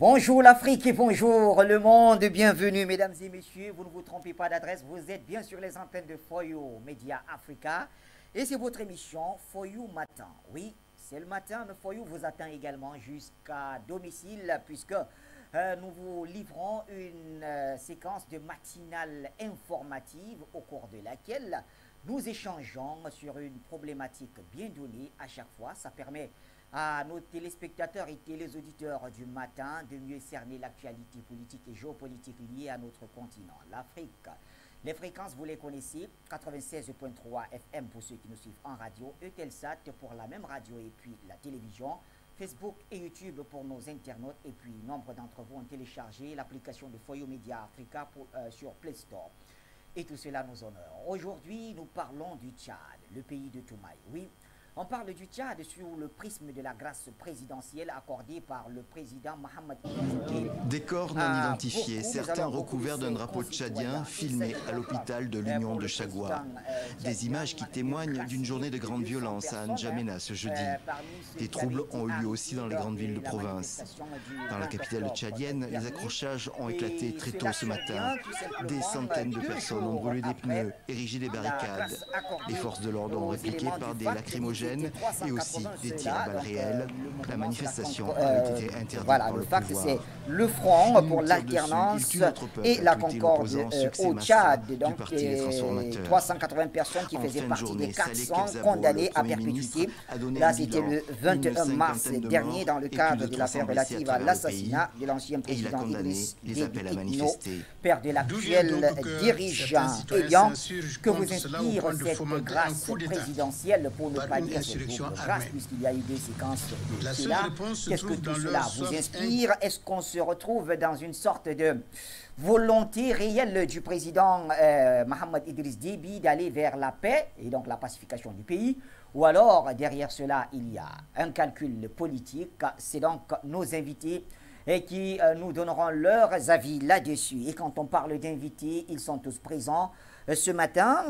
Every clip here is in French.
Bonjour l'Afrique et bonjour le monde, bienvenue mesdames et messieurs, vous ne vous trompez pas d'adresse, vous êtes bien sur les antennes de For You Media Africa et c'est votre émission For You Matin. Oui, c'est le matin, mais For You vous attend également jusqu'à domicile puisque nous vous livrons une séquence de matinale informative au cours de laquelle nous échangeons sur une problématique bien donnée à chaque fois. Ça permet à nos téléspectateurs et téléauditeurs du matin de mieux cerner l'actualité politique et géopolitique liée à notre continent, l'Afrique. Les fréquences, vous les connaissez, 96.3 FM pour ceux qui nous suivent en radio, Eutelsat pour la même radio et puis la télévision, Facebook et YouTube pour nos internautes et puis nombre d'entre vous ont téléchargé l'application de For You Media Africa sur Play Store. Et tout cela nous honore. Aujourd'hui, nous parlons du Tchad, le pays de Toumaï. Oui, on parle du Tchad sous le prisme de la grâce présidentielle accordée par le président Mohamed Idriss. Des corps non identifiés, certains recouverts d'un drapeau tchadien, filmés à l'hôpital de l'Union de Chagua. Des images qui témoignent d'une journée de grande violence à N'Djamena ce jeudi. Des troubles ont eu lieu aussi dans les grandes villes de province. Dans la capitale tchadienne, les accrochages ont éclaté très tôt ce matin. Des centaines de personnes ont brûlé des pneus, érigé des barricades. Les forces de l'ordre ont répliqué par des lacrymogènes et aussi des tirs à balles réelles. La manifestation a été interdite voilà, par le le fact, pouvoir. c'est le front pour l'alternance et la concorde au Tchad. Donc, 380 personnes qui faisaient partie des 400 condamnées à perpétuité. Là, c'était le 21 mars dernier dans le cadre de l'affaire relative à l'assassinat de l'ancien président Idriss Déby Itno, père de l'actuel dirigeant. Ayant que vous inspire cette grâce présidentielle pour ne pas dire grâce puisqu'il y a eu des séquences de cela. Qu'est-ce que tout cela vous inspire? Est-ce qu'on se retrouve dans une sorte de volonté réelle du président Mohamed Idriss Déby d'aller vers la paix et donc la pacification du pays? Ou alors derrière cela il y a un calcul politique? C'est donc nos invités et qui nous donneront leurs avis là-dessus. Et quand on parle d'invités, ils sont tous présents. Ce matin,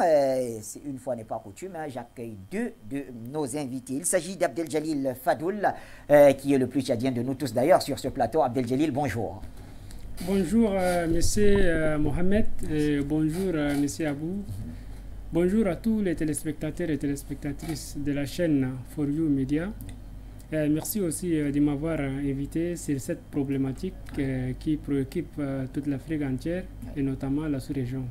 une fois n'est pas coutume, j'accueille deux de nos invités. Il s'agit d'Abdeljalil Fadoul, qui est le plus tchadien de nous tous d'ailleurs sur ce plateau. Abdeljalil, bonjour. Bonjour, monsieur Mohamed, et bonjour, monsieur Abou. Bonjour à tous les téléspectateurs et téléspectatrices de la chaîne For You Media. Merci aussi de m'avoir invité sur cette problématique qui préoccupe toute l'Afrique entière et notamment la sous-région.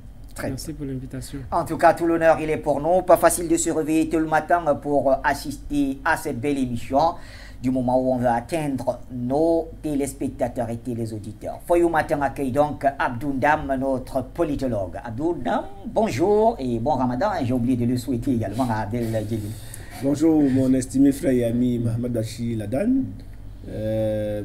Merci pour l'invitation. En tout cas, tout l'honneur, il est pour nous. Pas facile de se réveiller tout le matin pour assister à cette belle émission du moment où on veut atteindre nos téléspectateurs et téléauditeurs. For You Matin accueille donc Abdoundam, notre politologue. Abdoundam, bonjour et bon ramadan. J'ai oublié de le souhaiter également à Abdeljalil. Bonjour mon estimé frère et ami Mohamed Bachir Ladan.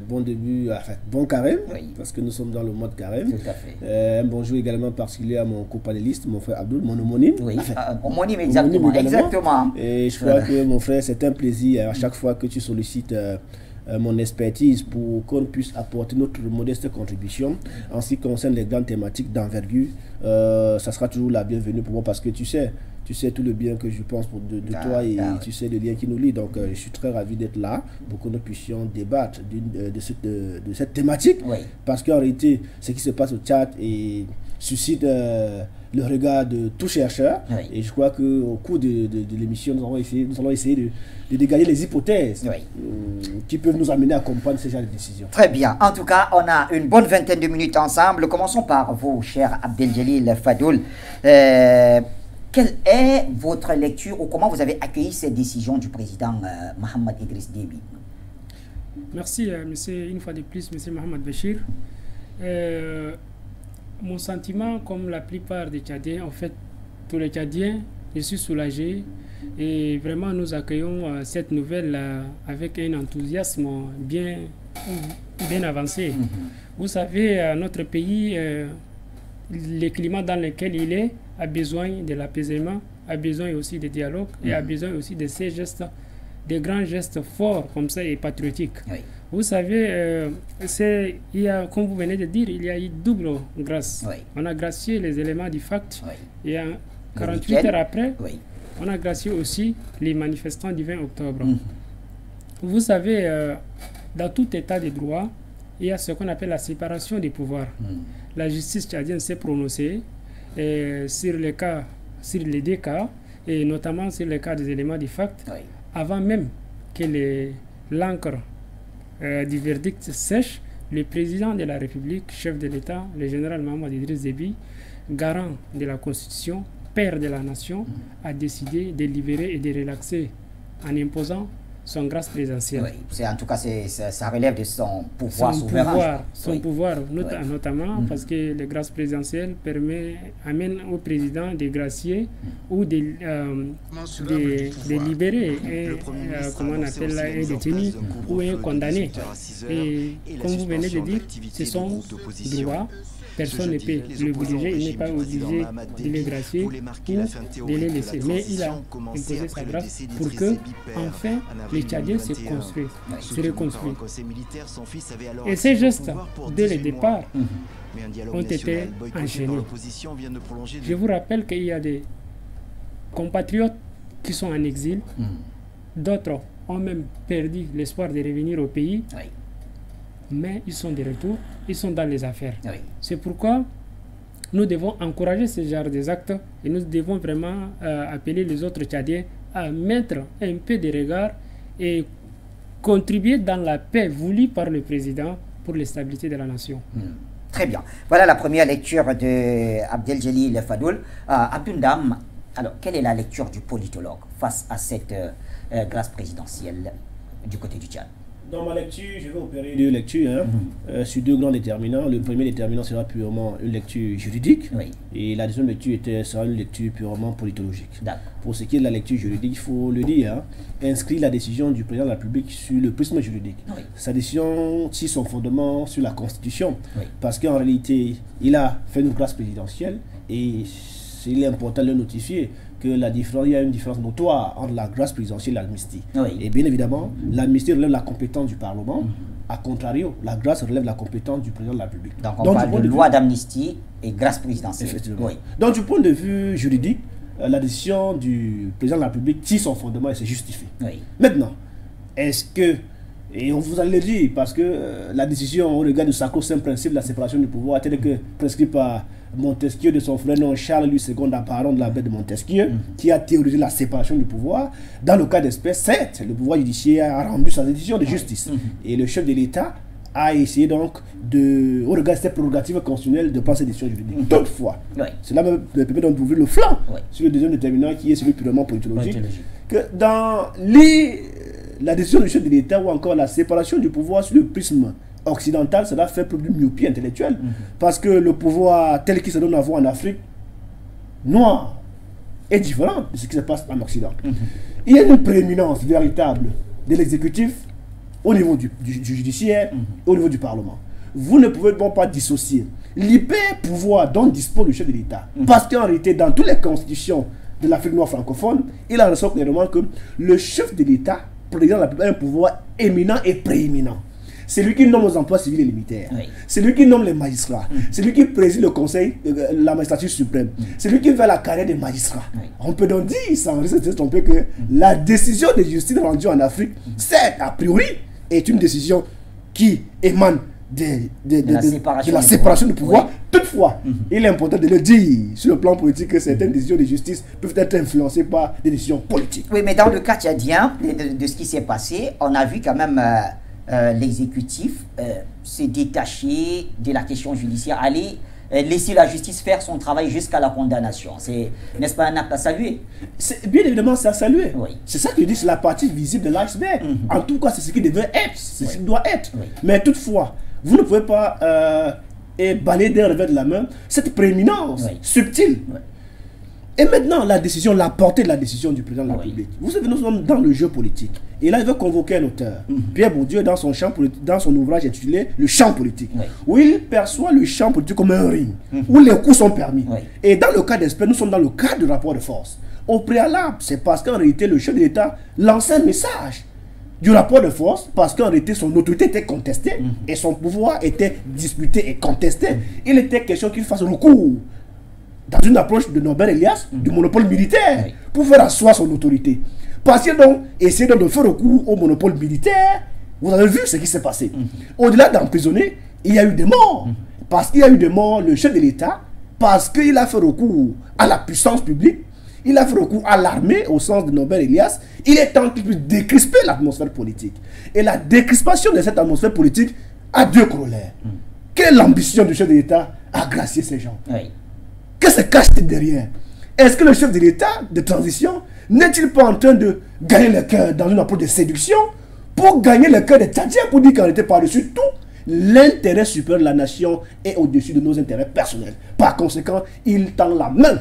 Bon début, enfin bon carême, oui, parce que nous sommes dans le mois de carême. Tout à fait. Un bonjour également particulier à mon copanéliste, mon frère Abdoul, mon homonyme. Oui, homonyme exactement. Exactement. Et je crois que mon frère, c'est un plaisir à chaque fois que tu sollicites mon expertise pour qu'on puisse apporter notre modeste contribution en ce qui concerne les grandes thématiques d'envergure. Ça sera toujours la bienvenue pour moi parce que tu sais tout le bien que je pense de toi et tu sais le lien qui nous lie. Donc je suis très ravi d'être là pour que nous puissions débattre de cette thématique. Oui. Parce qu'en réalité, ce qui se passe au Tchad suscite le regard de tout chercheur. Oui. Et je crois qu'au cours de l'émission, nous allons essayer de dégager les hypothèses qui peuvent nous amener à comprendre ces genres de décisions. Très bien. En tout cas, on a une bonne vingtaine de minutes ensemble. Commençons par vous, cher Abdeljalil Fadoul. Quelle est votre lecture ou comment vous avez accueilli cette décision du président Mohamed Idriss Déby? Merci, monsieur, une fois de plus, monsieur Mohamed Bachir. Mon sentiment, comme la plupart des Tchadiens, en fait, tous les Tchadiens, je suis soulagé et vraiment nous accueillons cette nouvelle avec un enthousiasme bien avancé. Vous savez, notre pays, le climat dans lequel il est, a besoin de l'apaisement, a besoin aussi de dialogue et a besoin aussi de ces gestes, des grands gestes forts comme ça et patriotiques. Oui. Vous savez, comme vous venez de dire, il y a eu double grâce. Oui. On a gracié les éléments du FACT et 48 heures après, on a gracié aussi les manifestants du 20 octobre. Vous savez, dans tout état de droit, il y a ce qu'on appelle la séparation des pouvoirs. La justice tchadienne s'est prononcée sur les cas, sur les 2 cas, et notamment sur les cas des éléments du fact, avant même que l'encre du verdict sèche. Le président de la République, chef de l'État, le général Mohamed Idriss Déby, garant de la Constitution, père de la nation, a décidé de libérer et de relaxer en imposant son grâce présidentielle. Oui, en tout cas, ça relève de son pouvoir souverain. Son pouvoir, notamment parce que les grâces présidentielles amènent au président de gracier ou de libérer comment on appelle là, un détenu ou un condamné. Et comme vous venez de dire, ce sont droits. Personne ne peut l'obliger, il n'est pas obligé de les gracier ou de les laisser. Mais il a imposé sa grâce pour que, enfin, les Tchadiens se construisent, se reconstruisent. Et ces gestes, dès le départ, ont été enchaînés. Je vous rappelle qu'il y a des compatriotes qui sont en exil, d'autres ont même perdu l'espoir de revenir au pays. Mais ils sont de retour, ils sont dans les affaires. C'est pourquoi nous devons encourager ce genre d'actes et nous devons vraiment appeler les autres Tchadiens à mettre un peu de regard et contribuer dans la paix voulue par le président pour la stabilité de la nation. Très bien. Voilà la première lecture de Abdeljelil Fadoul. Abdundam, alors quelle est la lecture du politologue face à cette grâce présidentielle du côté du Tchad? Dans ma lecture, je vais opérer 2 lectures sur 2 grands déterminants. Le premier déterminant sera purement une lecture juridique et la deuxième lecture sera une lecture purement politologique. Pour ce qui est de la lecture juridique, il faut le dire, inscrit la décision du président de la République sur le prisme juridique. Sa décision tire son fondement sur la Constitution parce qu'en réalité, il a fait une grâce présidentielle et il est important de le notifier qu'il y a une différence notoire entre la grâce présidentielle et l'amnistie. Et bien évidemment, l'amnistie relève la compétence du Parlement. A contrario, la grâce relève la compétence du président de la République. Donc on parle de loi d'amnistie et grâce présidentielle. Effectivement. Donc du point de vue juridique, la décision du président de la République tire son fondement et c'est justifié. Maintenant, est-ce que, et on vous allait le dire, parce que la décision au regard du sacro-saint principe de la séparation du pouvoir, tel que prescrit par Montesquieu de son frère non Charles Louis II, apparent de la baie de Montesquieu, qui a théorisé la séparation du pouvoir. Dans le cas d'espèce, certes, le pouvoir judiciaire a rendu sa décision de justice. Et le chef de l'État a essayé donc, au regard de ses prérogatives constitutionnelles, de prendre cette décision juridique. Toutefois, cela me permet d'ouvrir le flanc sur le deuxième déterminant qui est celui purement politologique, que dans la décision du chef de l'État ou encore la séparation du pouvoir sur le prisme occidental, cela fait plus de myopie intellectuelle. Parce que le pouvoir tel qu'il se donne à voir en Afrique noire est différent de ce qui se passe en Occident. Il y a une prééminence véritable de l'exécutif au niveau du judiciaire et au niveau du Parlement. Vous ne pouvez donc pas dissocier l'hyper-pouvoir dont dispose le chef de l'État. Parce qu'en réalité, dans toutes les constitutions de l'Afrique noire francophone, il en ressort clairement que le chef de l'État, président de la République, a un pouvoir éminent et prééminent. C'est lui qui nomme les emplois civils et les militaires. C'est lui qui nomme les magistrats. C'est lui qui préside le conseil de la magistrature suprême. C'est lui qui fait la carrière des magistrats. On peut donc dire, sans risque de se tromper, que la décision de justice rendue en Afrique, certes, a priori, est une décision qui émane de la séparation du pouvoir. Toutefois, il est important de le dire sur le plan politique que certaines décisions de justice peuvent être influencées par des décisions politiques. Oui, mais dans le cas tchadien, de ce qui s'est passé, on a vu quand même l'exécutif se détacher de la question judiciaire, aller laisser la justice faire son travail jusqu'à la condamnation. C'est, n'est-ce pas, un acte à saluer? Bien évidemment, c'est à saluer. C'est ça que je dis, c'est la partie visible de l'iceberg. En tout cas, c'est ce qui devait être, c'est ce qui doit être. Mais toutefois, vous ne pouvez pas balayer d'un revers de la main cette prééminence subtile. Et maintenant, la décision, la portée de la décision du président de la République. Vous savez, nous sommes dans le jeu politique. Et là, il veut convoquer un auteur. Pierre Bourdieu, dans son ouvrage intitulé Le champ politique, où il perçoit le champ politique comme un ring, où les coups sont permis. Et dans le cas d'espèce, nous sommes dans le cadre du rapport de force. Au préalable, c'est parce qu'en réalité, le chef de l'État lance un message du rapport de force, parce qu'en réalité, son autorité était contestée, et son pouvoir était disputé et contesté. Il était question qu'il fasse recours dans une approche de Norbert Elias, du monopole militaire, pour faire asseoir son autorité. Parce qu'il donc essaie de faire recours au monopole militaire Vous avez vu ce qui s'est passé. Au-delà d'emprisonner, il y a eu des morts. Parce qu'il y a eu des morts, le chef de l'État, parce qu'il a fait recours à la puissance publique, il a fait recours à l'armée, au sens de Norbert Elias. Il est temps qu'il puisse décrisper l'atmosphère politique. Et la décrispation de cette atmosphère politique a deux corollaires. Quelle est l'ambition du chef de l'État à gracier ces gens? Qu'est-ce qui se cache derrière? Est-ce que le chef de l'État de transition n'est-il pas en train de gagner le cœur dans une approche de séduction pour gagner le cœur des Tchadiens, pour dire qu'en réalité, par-dessus tout, l'intérêt supérieur de la nation est au-dessus de nos intérêts personnels. Par conséquent, il tend la main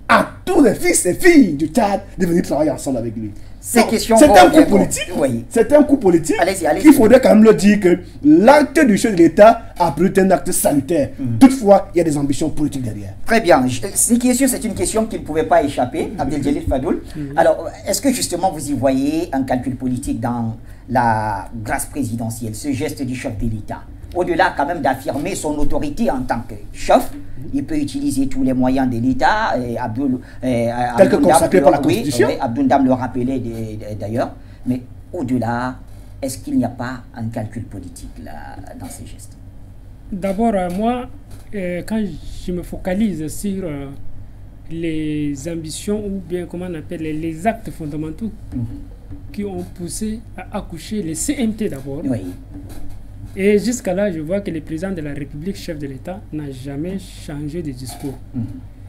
à tous les fils et filles du Tchad de venir travailler ensemble avec lui. C'est un coup politique. Oui. C'est un coup politique. Il faudrait quand même le dire que l'acte du chef de l'État a pu être un acte salutaire. Toutefois, il y a des ambitions politiques derrière. Très bien. Cette question, c'est une question qui ne pouvait pas échapper, Abdel Fadoul. Alors, est-ce que justement vous y voyez un calcul politique dans la grâce présidentielle, ce geste du chef de l'État? Au-delà quand même d'affirmer son autorité en tant que chef, il peut utiliser tous les moyens de l'État. Tel que consacré par la Constitution. Oui, Abdoundam le rappelait d'ailleurs. Mais au-delà, est-ce qu'il n'y a pas un calcul politique là, dans ces gestes? D'abord, moi, quand je me focalise sur les ambitions, ou bien comment on appelle les actes fondamentaux qui ont poussé à accoucher les CMT d'abord. Oui. Et jusqu'à là, je vois que le président de la République, chef de l'État, n'a jamais changé de discours.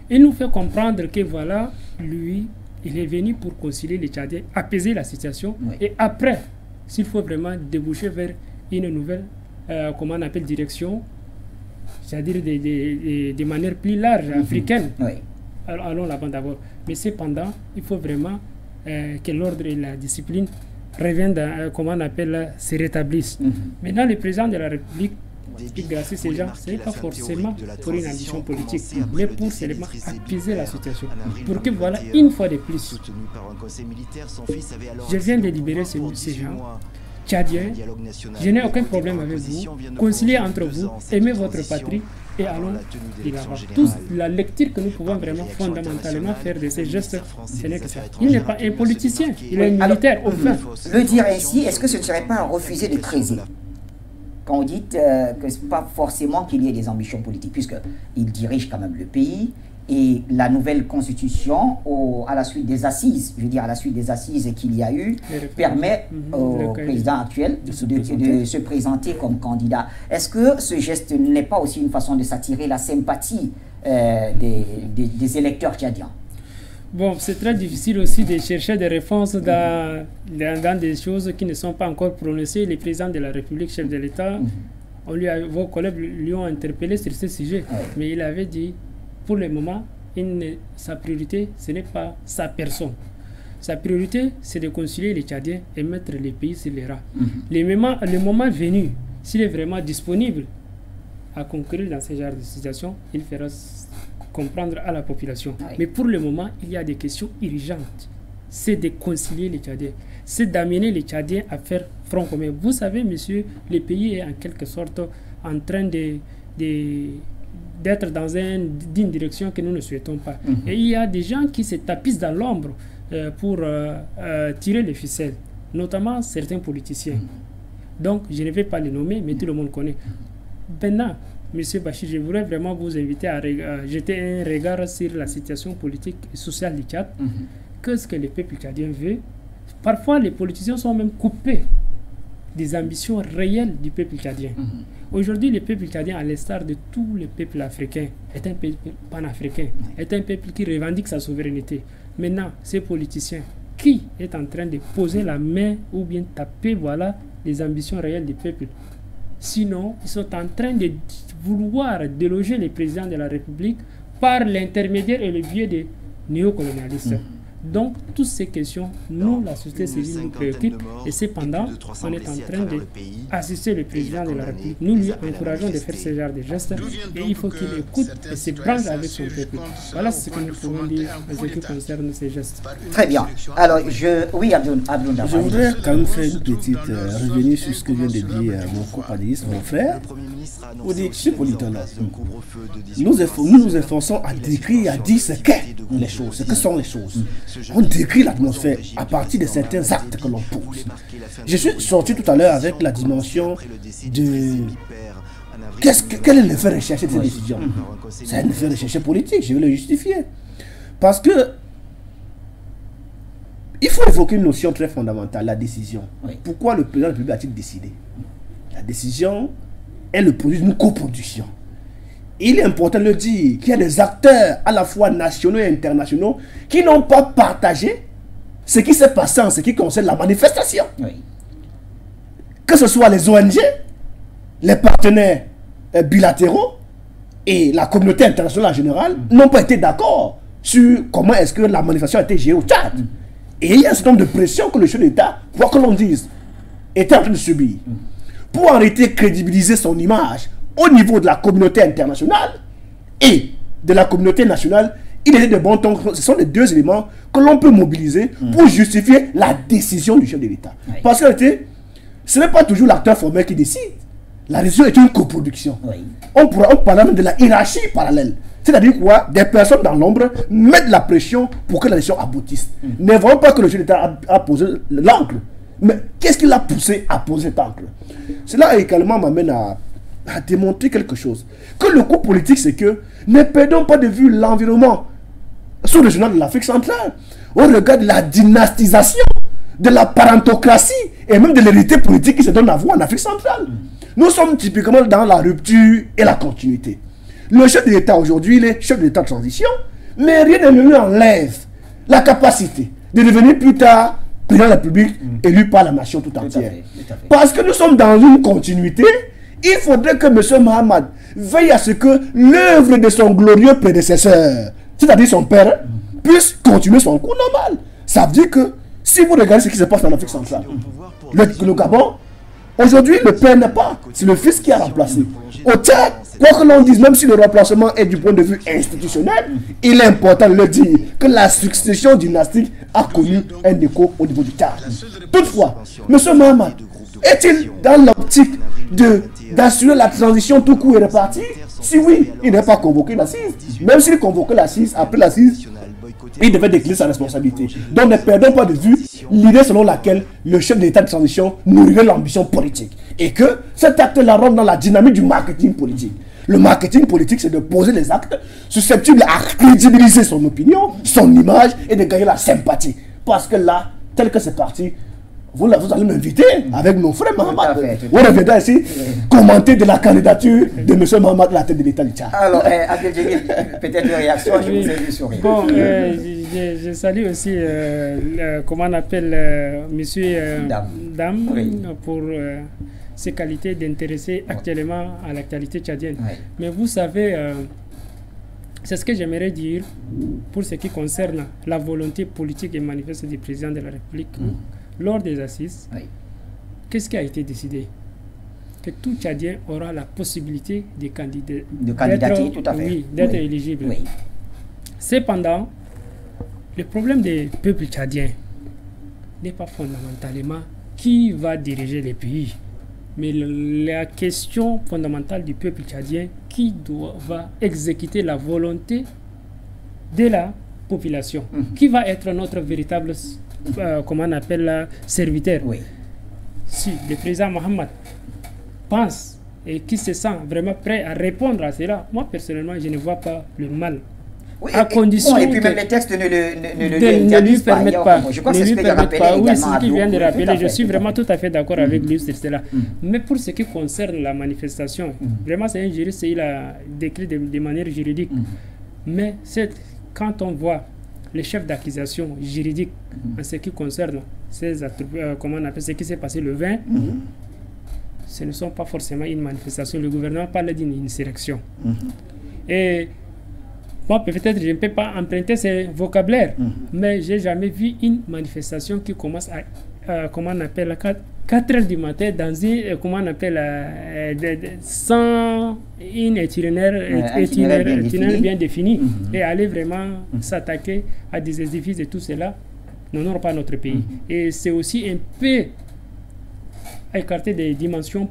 Il nous fait comprendre que voilà, lui, il est venu pour concilier les Tchadiens, apaiser la situation. Et après, s'il faut vraiment déboucher vers une nouvelle, comment on appelle, direction, c'est-à-dire de manière plus large, africaine, allons là-bas d'abord. Mais cependant, il faut vraiment que l'ordre et la discipline reviennent, comment on appelle, se rétablissent. Maintenant, le président de la République, qui gracie ces gens, ce n'est pas forcément pour une ambition politique, mais pour seulement apaiser la situation. Pour que, voilà, une fois de plus, je viens de libérer ces gens tchadiens, je n'ai aucun problème avec vous, conciliez entre vous, aimez votre patrie et allons y l'avant. Tous, la lecture que nous pouvons vraiment fondamentalement faire de ces gestes, ce n'est que ça. Il n'est pas un politicien, il est un militaire, enfin. Le dire ainsi, est-ce que ce ne serait pas un refuser de creuser? Quand on dit que ce n'est pas forcément qu'il y ait des ambitions politiques, puisqu'il dirige quand même le pays, et la nouvelle constitution, à la suite des assises, je veux dire à la suite des assises qu'il y a eu, permet au président actuel de se présenter comme candidat. Est-ce que ce geste n'est pas aussi une façon de s'attirer la sympathie des électeurs tchadiens? Bon, c'est très difficile aussi de chercher des réponses dans des choses qui ne sont pas encore prononcées. Le président de la République, chef de l'État, vos collègues lui ont interpellé sur ce sujet, mais il avait dit, pour le moment, sa priorité, ce n'est pas sa personne. Sa priorité, c'est de concilier les Tchadiens et mettre les pays sur les rails. Le moment venu, s'il est vraiment disponible à concourir dans ce genre de situation, il fera comprendre à la population. Mais pour le moment, il y a des questions urgentes. C'est de concilier les Tchadiens. C'est d'amener les Tchadiens à faire front commun. Vous savez, monsieur, le pays est en quelque sorte en train d'être dans une direction que nous ne souhaitons pas. Et il y a des gens qui se tapissent dans l'ombre pour tirer les ficelles, notamment certains politiciens. Donc, je ne vais pas les nommer, mais tout le monde connaît. Maintenant, M. Bachir, je voudrais vraiment vous inviter à jeter un regard sur la situation politique et sociale du Tchad. Qu'est-ce que le peuple tchadien veut? Parfois, les politiciens sont même coupés des ambitions réelles du peuple tchadien. Aujourd'hui, le peuple tchadien, à l'instar de tous les peuples africains, est un peuple panafricain, est un peuple qui revendique sa souveraineté. Maintenant, ces politiciens, qui est en train de poser la main ou bien taper, voilà, les ambitions réelles du peuple? Sinon, ils sont en train de vouloir déloger le président de la République par l'intermédiaire et le biais des néocolonialistes. Donc, toutes ces questions, nous, la société civile, nous préoccupent. Et cependant, on est en train d'assister le président de la République. Nous lui encourageons de faire ce genre de gestes. Et il faut qu'il écoute et se branche avec son peuple. Voilà ce que nous pouvons dire en ce qui concerne ces gestes. Très bien. Alors, oui, Abdoun. Je voudrais quand même faire une petite revenir sur ce que vient de dire mon compagnoniste, mon frère. Vous dites, ce politique-là, nous nous efforçons à décrire, à dire ce qu'est les choses, ce que sont les choses. On décrit l'atmosphère à partir de certains actes que l'on pose. Je suis sorti tout à l'heure avec la dimension de... Quel est l'effet recherché de cette décision? C'est un effet recherché politique, je vais le justifier. Parce que il faut évoquer une notion très fondamentale, la décision. Pourquoi le président de la République a-t-il décidé? La décision est le produit d'une coproduction. Il est important de le dire qu'il y a des acteurs à la fois nationaux et internationaux qui n'ont pas partagé ce qui s'est passé en ce qui concerne la manifestation. Que ce soit les ONG, les partenaires bilatéraux et la communauté internationale en général n'ont pas été d'accord sur comment est-ce que la manifestation a été gérée au Tchad. Et il y a un certain nombre de pressions que le chef d'État, quoi que l'on dise, était en train de subir. Pour en réalité crédibiliser son image au niveau de la communauté internationale et de la communauté nationale, il était de bon ton. Ce sont les deux éléments que l'on peut mobiliser pour justifier la décision du chef de l'État. Parce que ce n'est pas toujours l'acteur formel qui décide. La décision est une coproduction. On parle même de la hiérarchie parallèle. C'est-à-dire quoi? Des personnes dans l'ombre mettent la pression pour que la décision aboutisse. Ne voyons pas que le chef d'État a posé l'encre. Mais qu'est-ce qui l'a poussé à poser cet encre? Cela également m'amène à démontrer quelque chose. Que le coup politique, c'est que ne perdons pas de vue l'environnement sous-régional de l'Afrique centrale. On regarde la dynastisation de la parentocratie et même de l'hérité politique qui se donne à vous en Afrique centrale. Nous sommes typiquement dans la rupture et la continuité. Le chef de l'État aujourd'hui, il est chef de l'État de transition, mais rien ne lui enlève la capacité de devenir plus tard président de la République élu par la nation tout entière. Parce que nous sommes dans une continuité, il faudrait que M. Mahamat veille à ce que l'œuvre de son glorieux prédécesseur, c'est-à-dire son père, puisse continuer son cours normal. Ça veut dire que si vous regardez ce qui se passe en Afrique centrale, le Gabon, aujourd'hui, le père n'est pas, c'est le fils qui a remplacé. Au Tchad, quoi que l'on dise, même si le remplacement est du point de vue institutionnel, il est important de le dire que la succession dynastique a connu un écho au niveau du Tchad. Toutefois, M. Mahamat est-il dans l'optique d'assurer la transition tout court et reparti? Si oui, il n'est pas convoqué l'assise. Même s'il convoquait l'assise, après l'assise, il devait décliner sa responsabilité. Donc ne perdons pas de vue l'idée selon laquelle le chef de l'État de transition nourrirait l'ambition politique. Et que cet acte-là rentre dans la dynamique du marketing politique. Le marketing politique, c'est de poser des actes susceptibles à crédibiliser son opinion, son image et de gagner la sympathie. Parce que là, tel que c'est parti, vous allez m'inviter avec mon frère Mahamat. On reviendra ici commenter de la candidature de M. Mahamat à la tête de l'État du Tchad. Alors, Abdel Djegil, peut-être une réaction, je vous ai vu sourire. Bon, je salue aussi, comment on appelle, M. Dam, pour ses qualités d'intéresser actuellement à l'actualité tchadienne. Mais vous savez, c'est ce que j'aimerais dire pour ce qui concerne la volonté politique et manifeste du président de la République. Lors des assises, qu'est-ce qui a été décidé? Que tout Tchadien aura la possibilité de candidater, tout à fait. Oui, d'être éligible. Oui. Cependant, le problème des peuples tchadiens n'est pas fondamentalement qui va diriger les pays, mais la question fondamentale du peuple tchadien qui va exécuter la volonté de la population, qui va être notre véritable comment on appelle la serviteur. Si le président Mohamed pense et qui se sent vraiment prêt à répondre à cela, moi personnellement je ne vois pas le mal. À condition et puis même les textes ne lui permettent pas. Je crois que c'est ce qu'il a rappelé également. Oui, c'est ce qu'il vient de rappeler. Je suis vraiment tout à fait d'accord avec lui sur cela. Mais pour ce qui concerne la manifestation, vraiment c'est un juriste, il a décrit de manière juridique. Mais quand on voit les chefs d'accusation juridique en ce qui concerne comment on appelle ce qui s'est passé le 20, ce ne sont pas forcément une manifestation. Le gouvernement parle d'une insurrection. Et moi, peut-être je ne peux pas emprunter ces vocabulaires, mais je n'ai jamais vu une manifestation qui commence à, comment on appelle, 4 heures du matin dans une, comment on appelle, sans une itinéraire bien défini et aller vraiment s'attaquer à des édifices et tout cela n'honore pas notre pays. Et c'est aussi un peu écarté des dimensions,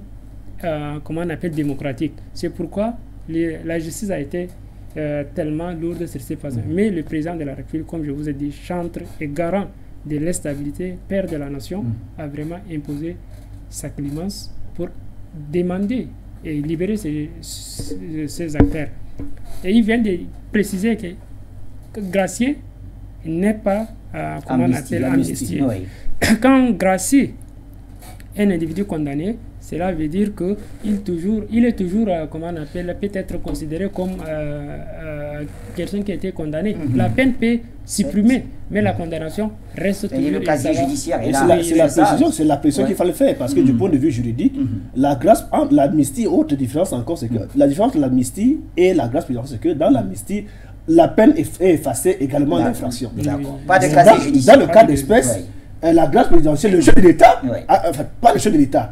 comment on appelle, démocratiques. C'est pourquoi la justice a été tellement lourde sur ces façons. Mais le président de la République, comme je vous ai dit, chantre et garant de l'instabilité, père de la nation, a vraiment imposé sa clémence pour demander et libérer ces acteurs. Et il vient de préciser que gracier n'est pas, comment on appelle, amnistié. Oui. Quand gracier un individu condamné, cela veut dire qu'il est toujours, comment on appelle, peut-être considéré comme quelqu'un qui a été condamné. La peine peut supprimer, mais la condamnation reste toujours. Le casier judiciaire est là. C'est la précision qu'il fallait faire, parce que du point de vue juridique, la grâce entre l'amnistie, autre différence encore, c'est que la différence entre l'amnistie et la grâce présidentielle, c'est que dans l'amnistie, la peine est effacée également à l'infraction. Pas de casier judiciaire. Dans le cas d'espèce, la grâce présidentielle, le chef de l'État, enfin pas le chef de l'État,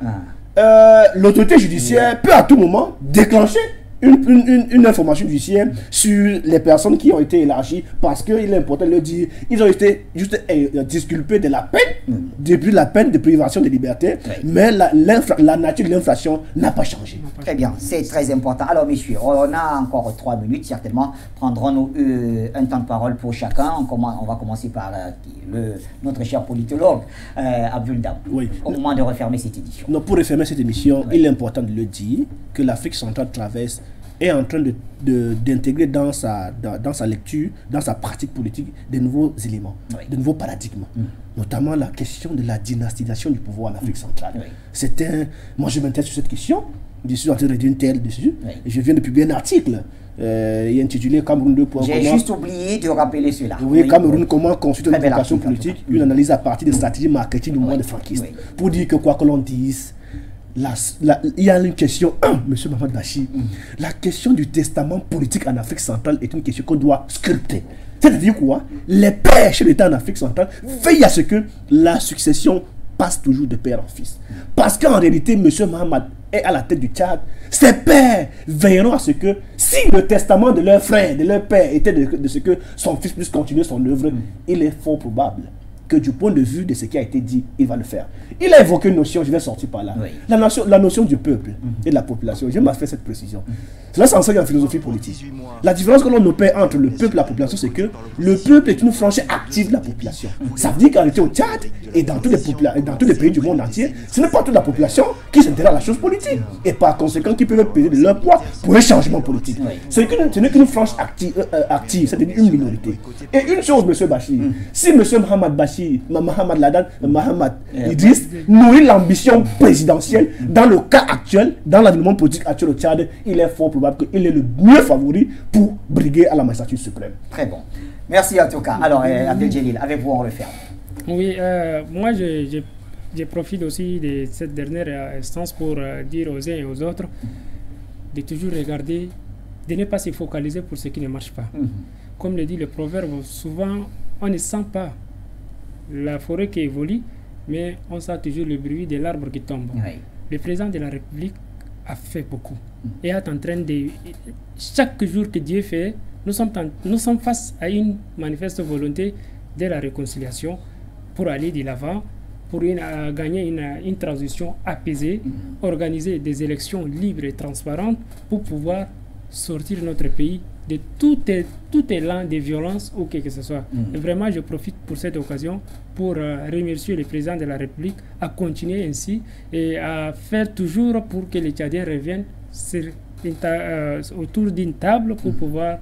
l'autorité judiciaire peut à tout moment déclencher une information judiciaire sur les personnes qui ont été élargies, parce qu'il est important de le dire, ils ont été juste disculpés de la peine, depuis la peine de privation de liberté, mais la nature de l'infraction n'a pas changé. Très bien, c'est très important. Alors messieurs, on a encore 3 minutes, certainement prendrons-nous un temps de parole pour chacun. On va commencer par notre cher politologue, Abdoul Dam, au moment de refermer cette édition. Non, pour refermer cette émission, il est important de le dire, que l'Afrique centrale traverse est en train d'intégrer dans sa lecture, dans sa pratique politique, de nouveaux éléments, de nouveaux paradigmes. Notamment la question de la dynastisation du pouvoir en Afrique centrale. Moi je m'intéresse sur cette question, je suis en train de rédiger une thèse dessus, et je viens de publier un article intitulé Cameroun 2.0. J'ai juste oublié de rappeler cela. Oui, Cameroun, comment construire une éducation politique, une analyse à partir des stratégies marketing du mouvement de franquisme. Pour dire que quoi que l'on dise, il y a une question, M. Mahamat Bachir, la question du testament politique en Afrique centrale est une question qu'on doit sculpter. C'est-à-dire quoi? Les pères chez l'État en Afrique centrale veillent à ce que la succession passe toujours de père en fils. Parce qu'en réalité, M. Mahamat est à la tête du Tchad. Ses pères veilleront à ce que, si le testament de leur frère, de leur père, était de ce que son fils puisse continuer son œuvre, il est fort probable que du point de vue de ce qui a été dit, il va le faire. Il a évoqué une notion, je vais sortir par là. La notion du peuple et de la population. Je m'ai fait cette précision. Cela s'enseigne en philosophie politique. La différence que l'on opère entre le peuple et la population, c'est que le peuple est une frange active de la population. Ça veut dire qu'en réalité au Tchad et dans tous les pays du monde entier, ce n'est pas toute la population qui s'intéresse à la chose politique. Et par conséquent, qui peuvent peser de leur poids pour un changement politique. Ce n'est qu'une frange active, c'est-à-dire une minorité. Et une chose, M. Bachir, si M. Mahamat Bachir, Mahamat Ladan, Mahamat Idriss nourrit l'ambition présidentielle dans le cas actuel, dans l'environnement politique actuel au Tchad, il est fort probable qu'il est le mieux favori pour briguer à la magistrature suprême. Très bon. Merci en tout cas. Alors, Abdel Djelil, avec vous on referme. Oui, moi je profite aussi de cette dernière instance pour dire aux uns et aux autres de toujours regarder, de ne pas se focaliser pour ce qui ne marche pas. Comme le dit le proverbe, souvent on ne sent pas la forêt qui évolue, mais on sent toujours le bruit de l'arbre qui tombe. Le président de la République a fait beaucoup et est en train de... Chaque jour que Dieu fait, nous sommes face à une manifeste volonté de la réconciliation pour aller de l'avant, pour gagner une transition apaisée, organiser des élections libres et transparentes pour pouvoir sortir notre pays de tout élan de violence ou que ce soit. Et vraiment, je profite pour cette occasion pour remercier le président de la République à continuer ainsi et à faire toujours pour que les Tchadiens reviennent autour d'une table pour pouvoir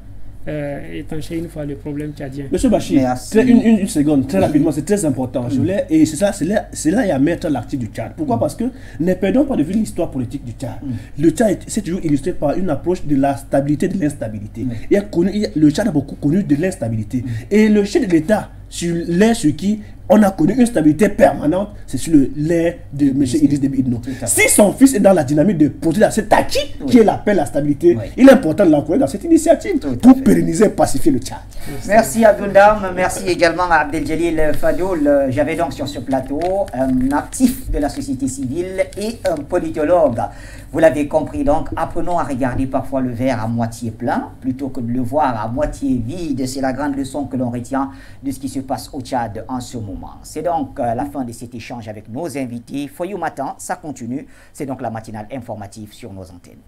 étancher une fois le problème tchadien. Monsieur Bachir, une seconde, très rapidement, c'est très important. Et c'est là il y a à mettre l'actif du Tchad. Pourquoi? Parce que ne perdons pas de vue l'histoire politique du Tchad. Le Tchad c'est toujours illustré par une approche de la stabilité et de l'instabilité. Le Tchad a beaucoup connu de l'instabilité. Et le chef de l'État, sur qui on a connu une stabilité permanente, c'est sur l'air de M. Idriss Déby Itno. Si son fils est dans la dynamique de protéger cet acquis qui est la paix, la stabilité, il est important de l'encourager dans cette initiative pour pérenniser et pacifier le Tchad. Merci Abdoul Dam, merci également à Abdel Djelil Fadoul. J'avais donc sur ce plateau un actif de la société civile et un politologue. Vous l'avez compris donc, apprenons à regarder parfois le verre à moitié plein plutôt que de le voir à moitié vide. C'est la grande leçon que l'on retient de ce qui se passe au Tchad en ce moment. C'est donc la fin de cet échange avec nos invités. Foyou Matin, ça continue. C'est donc la matinale informative sur nos antennes.